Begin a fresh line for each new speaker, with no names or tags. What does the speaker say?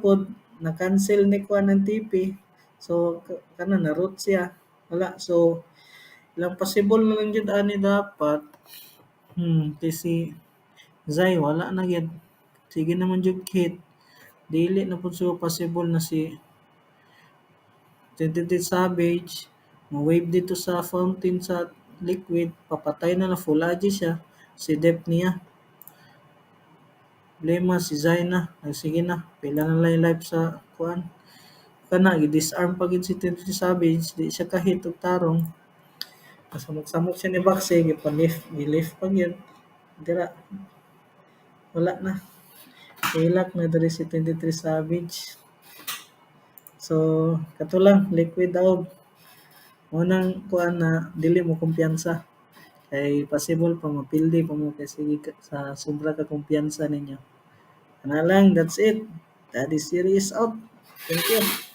pod na-cancel ni kuan ng TP. So kana na root siya. Wala so ilang possible na lang jud ani dapat. Kasi Zay wala na gyud. Sige naman jud hit. Dili na pud so possible na si Tentative Savage mo-wave dito sa fountain sa liquid, papatay na na full agi siya. Si Dep niya. Problema si Zay na. Ay, sige na, pila na lang yung life sa kuan. Kana gi-disarm pa gid si Tentative Savage, di siya kahit og tarong. Samok-samok siya ni Bakse, gi-lift pa gyud. Dira wala na. Ilak na diri si 23 Savage. So, kato lang, liquid daw. Unang kuan na dili mo kumpiyansa. Kay possible pa mapildi pa mo kasi sa sobra ka kumpiyansa ninyo. Ana lang, that's it. Daddy Series out. Thank you.